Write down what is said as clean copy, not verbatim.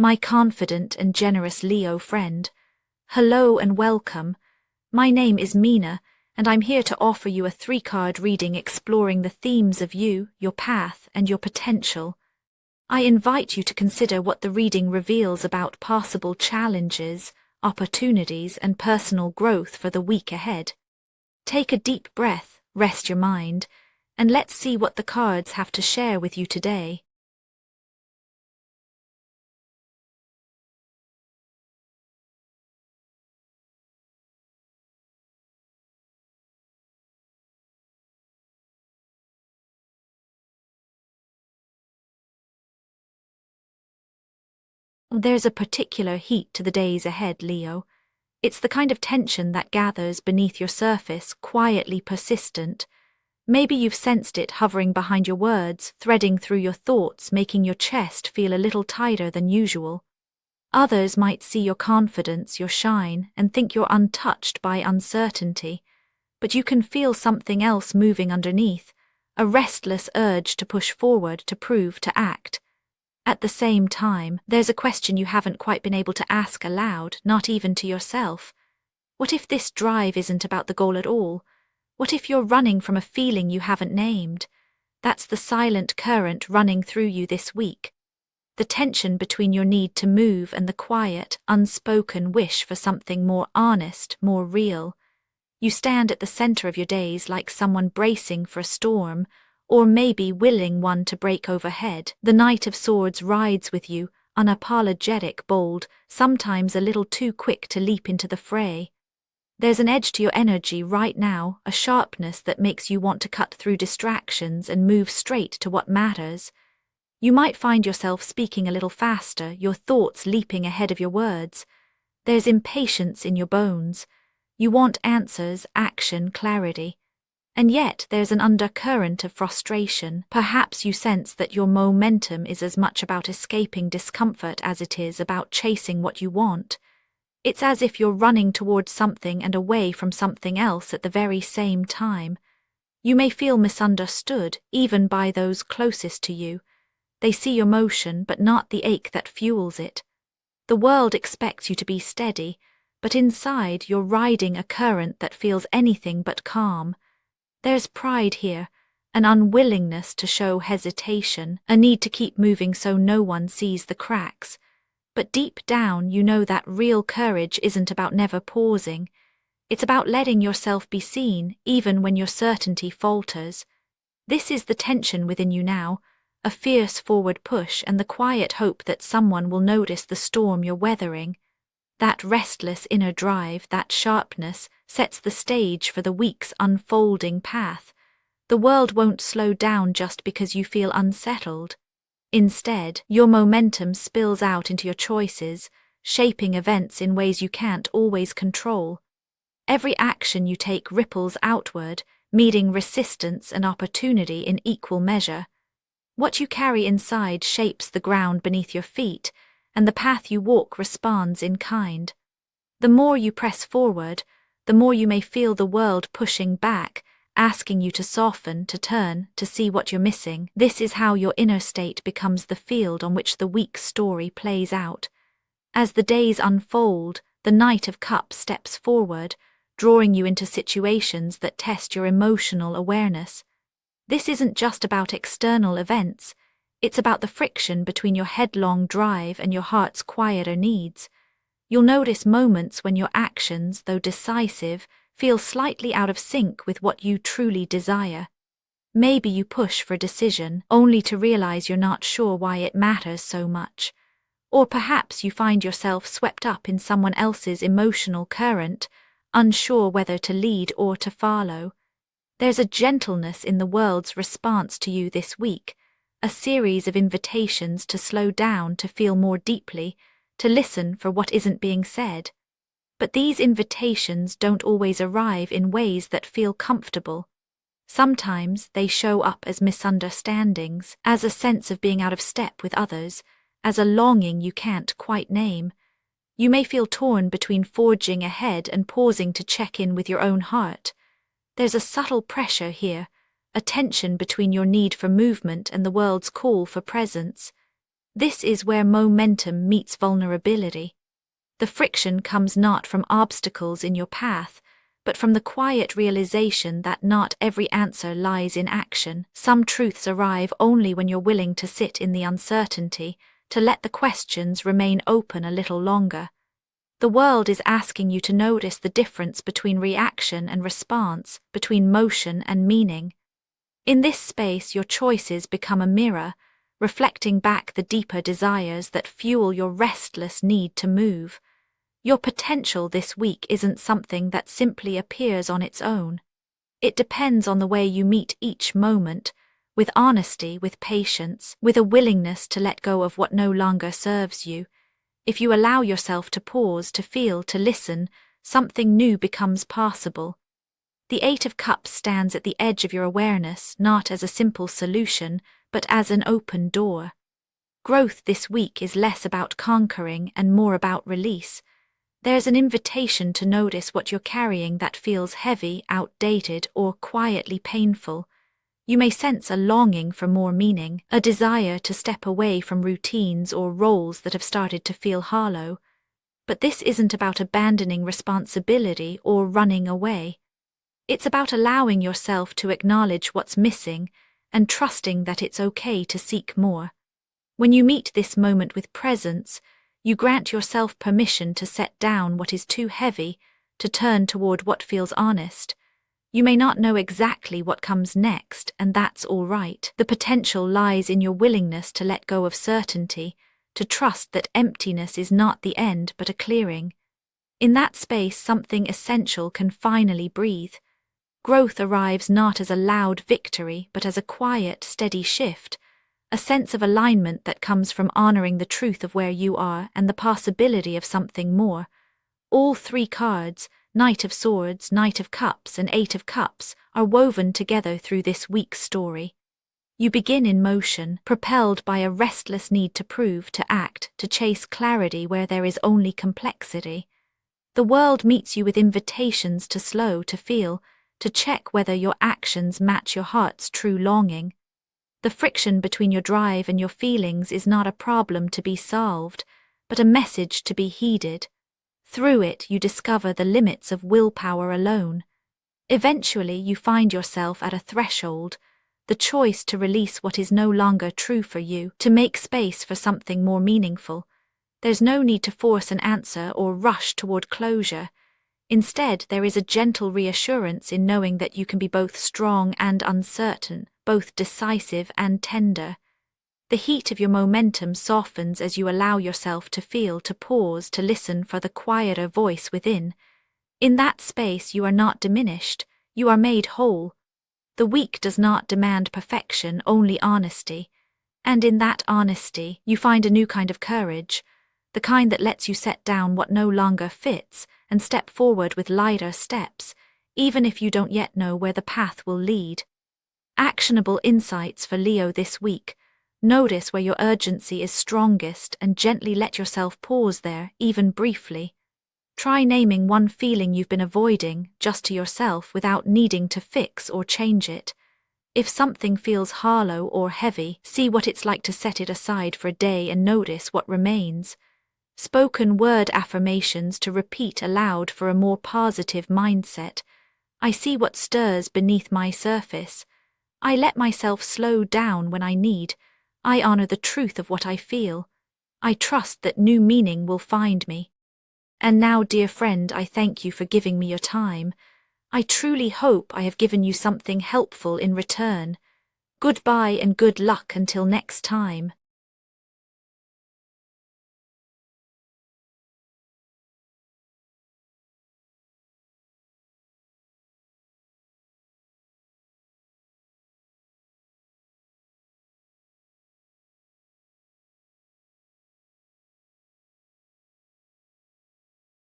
my confident and generous Leo friend. Hello and welcome. My name is Mina, and I'm here to offer you a 3-card reading exploring the themes of you, your path, and your potential. I invite you to consider what the reading reveals about possible challenges, opportunities, and personal growth for the week ahead. Take a deep breath, rest your mind, and let's see what the cards have to share with you today. There's a particular heat to the days ahead, Leo. It's the kind of tension that gathers beneath your surface, quietly persistent. Maybe you've sensed it hovering behind your words, threading through your thoughts, making your chest feel a little tighter than usual. Others might see your confidence, your shine, and think you're untouched by uncertainty. But you can feel something else moving underneath, a restless urge to push forward, to prove, to act. At the same time, there's a question you haven't quite been able to ask aloud, not even to yourself. What if this drive isn't about the goal at all? What if you're running from a feeling you haven't named? That's the silent current running through you this week. The tension between your need to move and the quiet, unspoken wish for something more honest, more real. You stand at the center of your days like someone bracing for a storm, or maybe willing one to break overhead. The Knight of Swords rides with you, unapologetic, bold, sometimes a little too quick to leap into the fray. There's an edge to your energy right now, a sharpness that makes you want to cut through distractions and move straight to what matters. You might find yourself speaking a little faster, your thoughts leaping ahead of your words. There's impatience in your bones. You want answers, action, clarity. And yet there's an undercurrent of frustration. Perhaps you sense that your momentum is as much about escaping discomfort as it is about chasing what you want. It's as if you're running towards something and away from something else at the very same time. You may feel misunderstood, even by those closest to you. They see your motion, but not the ache that fuels it. The world expects you to be steady, but inside you're riding a current that feels anything but calm. There's pride here, an unwillingness to show hesitation, a need to keep moving so no one sees the cracks. But deep down you know that real courage isn't about never pausing. It's about letting yourself be seen, even when your certainty falters. This is the tension within you now, a fierce forward push and the quiet hope that someone will notice the storm you're weathering. That restless inner drive, that sharpness, sets the stage for the week's unfolding path. The world won't slow down just because you feel unsettled. Instead, your momentum spills out into your choices, shaping events in ways you can't always control. Every action you take ripples outward, meeting resistance and opportunity in equal measure. What you carry inside shapes the ground beneath your feet, and the path you walk responds in kind. The more you press forward, the more you may feel the world pushing back, asking you to soften, to turn, to see what you're missing. This is how your inner state becomes the field on which the week's story plays out. As the days unfold, the Knight of Cups steps forward, drawing you into situations that test your emotional awareness. This isn't just about external events. It's about the friction between your headlong drive and your heart's quieter needs. You'll notice moments when your actions, though decisive, feel slightly out of sync with what you truly desire. Maybe you push for a decision, only to realize you're not sure why it matters so much. Or perhaps you find yourself swept up in someone else's emotional current, unsure whether to lead or to follow. There's a gentleness in the world's response to you this week, a series of invitations to slow down, to feel more deeply, to listen for what isn't being said. But these invitations don't always arrive in ways that feel comfortable. Sometimes they show up as misunderstandings, as a sense of being out of step with others, as a longing you can't quite name. You may feel torn between forging ahead and pausing to check in with your own heart. There's a subtle pressure here, a tension between your need for movement and the world's call for presence. This is where momentum meets vulnerability. The friction comes not from obstacles in your path, but from the quiet realization that not every answer lies in action. Some truths arrive only when you're willing to sit in the uncertainty, to let the questions remain open a little longer. The world is asking you to notice the difference between reaction and response, between motion and meaning. In this space, your choices become a mirror, reflecting back the deeper desires that fuel your restless need to move. Your potential this week isn't something that simply appears on its own. It depends on the way you meet each moment, with honesty, with patience, with a willingness to let go of what no longer serves you. If you allow yourself to pause, to feel, to listen, something new becomes possible. The Eight of Cups stands at the edge of your awareness, not as a simple solution, but as an open door. Growth this week is less about conquering and more about release. There's an invitation to notice what you're carrying that feels heavy, outdated, or quietly painful. You may sense a longing for more meaning, a desire to step away from routines or roles that have started to feel hollow. But this isn't about abandoning responsibility or running away. It's about allowing yourself to acknowledge what's missing and trusting that it's okay to seek more. When you meet this moment with presence, you grant yourself permission to set down what is too heavy, to turn toward what feels honest. You may not know exactly what comes next, and that's all right. The potential lies in your willingness to let go of certainty, to trust that emptiness is not the end but a clearing. In that space, something essential can finally breathe. Growth arrives not as a loud victory, but as a quiet, steady shift, a sense of alignment that comes from honoring the truth of where you are and the possibility of something more. All three cards, Knight of Swords, Knight of Cups, and Eight of Cups, are woven together through this week's story. You begin in motion, propelled by a restless need to prove, to act, to chase clarity where there is only complexity. The world meets you with invitations to slow, to feel, to check whether your actions match your heart's true longing. The friction between your drive and your feelings is not a problem to be solved, but a message to be heeded. Through it, you discover the limits of willpower alone. Eventually, you find yourself at a threshold, the choice to release what is no longer true for you, to make space for something more meaningful. There's no need to force an answer or rush toward closure. Instead, there is a gentle reassurance in knowing that you can be both strong and uncertain, both decisive and tender. The heat of your momentum softens as you allow yourself to feel, to pause, to listen for the quieter voice within. In that space, you are not diminished, you are made whole. The week does not demand perfection, only honesty. And in that honesty, you find a new kind of courage, the kind that lets you set down what no longer fits and step forward with lighter steps, even if you don't yet know where the path will lead. Actionable insights for Leo this week. Notice where your urgency is strongest and gently let yourself pause there, even briefly. Try naming one feeling you've been avoiding, just to yourself, without needing to fix or change it. If something feels hollow or heavy, see what it's like to set it aside for a day and notice what remains. Spoken word affirmations to repeat aloud for a more positive mindset. I see what stirs beneath my surface. I let myself slow down when I need. I honor the truth of what I feel. I trust that new meaning will find me. And now, dear friend, I thank you for giving me your time. I truly hope I have given you something helpful in return. Goodbye and good luck until next time.